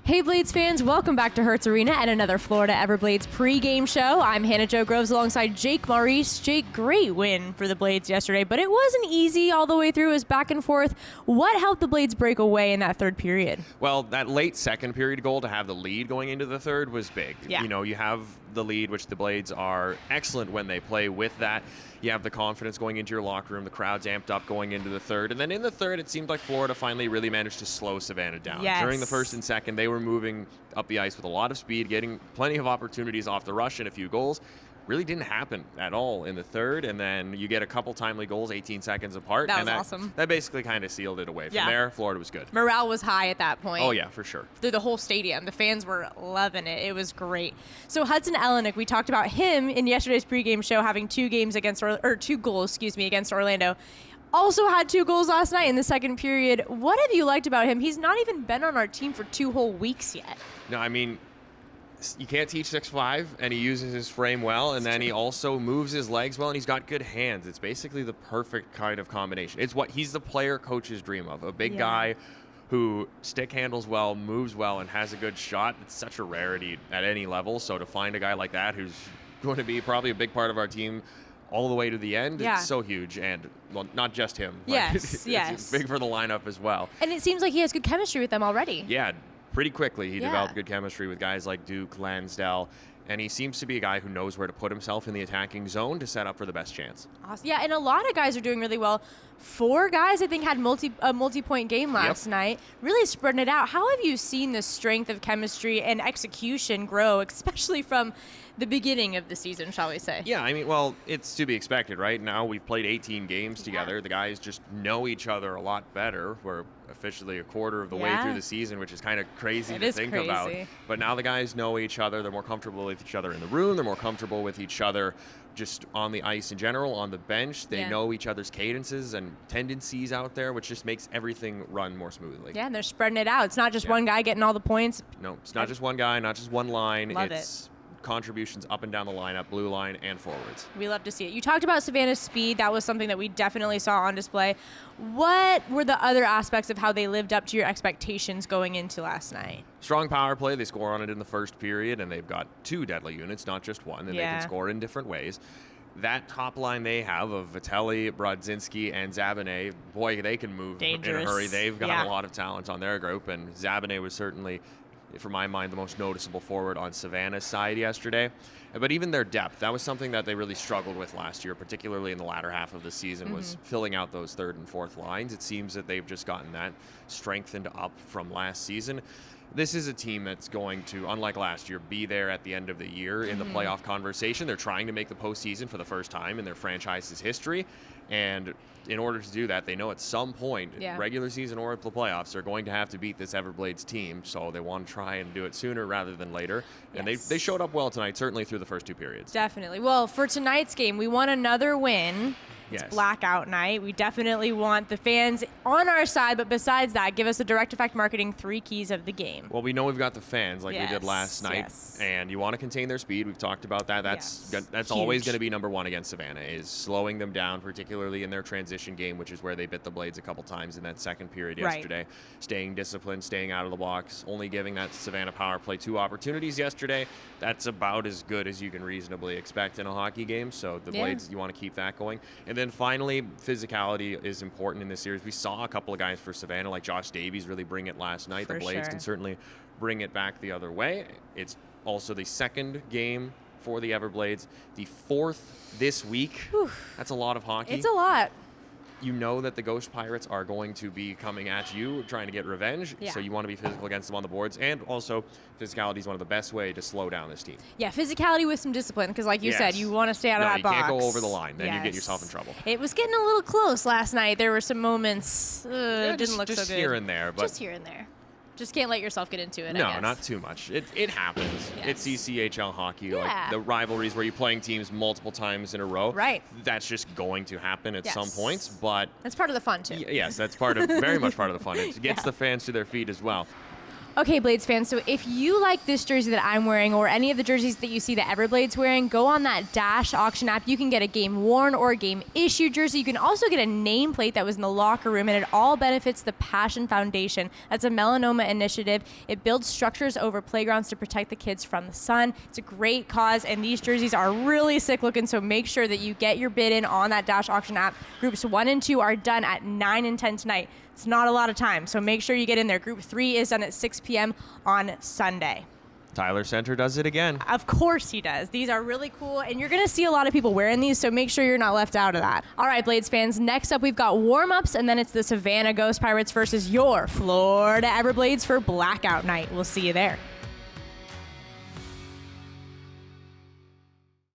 Hey Blades fans, welcome back to Hertz Arena and another Florida Everblades pregame show. I'm Hannah Jo Groves alongside Jake Maurice. Jake, great win for the Blades yesterday, but it wasn't easy all the way through. It was back and forth. What helped the Blades break away in that third period? Well, that late second period goal to have the lead going into the third was big. Yeah. You know, you have the lead, which the Blades are excellent when they play with that. You have the confidence going into your locker room. The crowd's amped up going into the third. And then in the third, it seemed like Florida finally really managed to slow Savannah down. Yes. During the first and second, they were moving up the ice with a lot of speed, getting plenty of opportunities off the rush and a few goals. Really didn't happen at all in the third, and then you get a couple timely goals 18 seconds apart. That was awesome. That basically kind of sealed it away. From there, Florida was good. Morale was high at that point. Oh, yeah, for sure. Through the whole stadium. The fans were loving it. It was great. So Hudson Elenick, we talked about him in yesterday's pregame show having two goals against Orlando. Also had 2 goals last night in the second period. What have you liked about him? He's not even been on our team for 2 whole weeks yet. No, I mean, you can't teach 6'5", and he uses his frame well, and then he also moves his legs well, and he's got good hands. It's basically the perfect kind of combination. It's what he's the player coaches dream of, a big guy who stick handles well, moves well, and has a good shot. It's such a rarity at any level, so to find a guy like that who's going to be probably a big part of our team all the way to the end, it's so huge. And, well, not just him. Yes, It's big for the lineup as well. And it seems like he has good chemistry with them already. Yeah, pretty quickly he developed good chemistry with guys like Duke, Lansdale, and he seems to be a guy who knows where to put himself in the attacking zone to set up for the best chance. Awesome. Yeah, and a lot of guys are doing really well. 4 guys, I think, had a multi-point game last night, really spreading it out. How have you seen the strength of chemistry and execution grow, especially from the beginning of the season, shall we say? Yeah, I mean, well, it's to be expected, right? Now we've played 18 games together. The guys just know each other a lot better. We're officially a quarter of the way through the season, which is kind of crazy to think about. But now the guys know each other. They're more comfortable with each other in the room. They're more comfortable with each other just on the ice in general, on the bench. They know each other's cadences and tendencies out there, which just makes everything run more smoothly. Yeah, and they're spreading it out. It's not just one guy getting all the points. No, it's not just one guy, not just one line. Love it's contributions up and down the lineup, blue line and forwards. We love to see it. You talked about Savannah's speed. That was something that we definitely saw on display. What were the other aspects of how they lived up to your expectations going into last night? Strong power play. They score on it in the first period, and they've got 2 deadly units, not just one, and they can score in different ways. That top line they have of Vitelli, Brodzinski, and Zabanet, boy, they can move in a hurry. They've got a lot of talent on their group, and Zabanet was certainly, for my mind, the most noticeable forward on Savannah's side yesterday. But even their depth, that was something that they really struggled with last year, particularly in the latter half of the season, was filling out those 3rd and 4th lines. It seems that they've just gotten that strengthened up from last season. This is a team that's going to, unlike last year, be there at the end of the year in the playoff conversation. They're trying to make the postseason for the first time in their franchise's history. And in order to do that, they know at some point, regular season or the playoffs, they're going to have to beat this Everblades team. So they want to try and do it sooner rather than later. And they showed up well tonight, certainly through the first 2 periods. Definitely. Well, for tonight's game, we want another win. It's blackout night. We definitely want the fans on our side, but besides that, give us the Direct Effect Marketing 3 keys of the game. Well, we know we've got the fans like we did last night, and you want to contain their speed. We've talked about that. That's always going to be number 1 against Savannah, is slowing them down, particularly in their transition game, which is where they bit the Blades a couple times in that second period yesterday. Staying disciplined, staying out of the box, only giving that Savannah power play 2 opportunities yesterday. That's about as good as you can reasonably expect in a hockey game, so the Blades, you want to keep that going. And then finally, physicality is important in this series. We saw a couple of guys for Savannah, like Josh Davies, really bring it last night. The Blades can certainly bring it back the other way. It's also the 2nd game for the Everblades, the 4th this week. Whew. That's a lot of hockey. It's a lot. You know that the Ghost Pirates are going to be coming at you, trying to get revenge, so you want to be physical against them on the boards, and also physicality is one of the best way to slow down this team. Yeah, physicality with some discipline, because like you said, you want to stay out of that box. You can't go over the line, then you get yourself in trouble. It was getting a little close last night. There were some moments, it didn't look so good. Just here and there. But just here and there. Just can't let yourself get into it, No, I guess. not too much. It happens. It's ECHL hockey. Like the rivalries where you're playing teams multiple times in a row. Right. That's just going to happen at some points, but... That's part of the fun, too. Yes, that's very much part of the fun. It gets the fans to their feet as well. Okay, Blades fans, so if you like this jersey that I'm wearing or any of the jerseys that you see the Everblades wearing, go on that Dash auction app. You can get a game worn or a game issued jersey. You can also get a nameplate that was in the locker room, and it all benefits the Passion Foundation. That's a melanoma initiative. It builds structures over playgrounds to protect the kids from the sun. It's a great cause, and these jerseys are really sick looking, so make sure that you get your bid in on that Dash auction app. Groups 1 and 2 are done at 9 and 10 tonight. It's not a lot of time, so make sure you get in there. Group 3 is done at 6 p.m. on Sunday. Tyler Center does it again. Of course he does. These are really cool, and you're going to see a lot of people wearing these, so make sure you're not left out of that. All right, Blades fans, next up we've got warm-ups, and then it's the Savannah Ghost Pirates versus your Florida Everblades for Blackout Night. We'll see you there.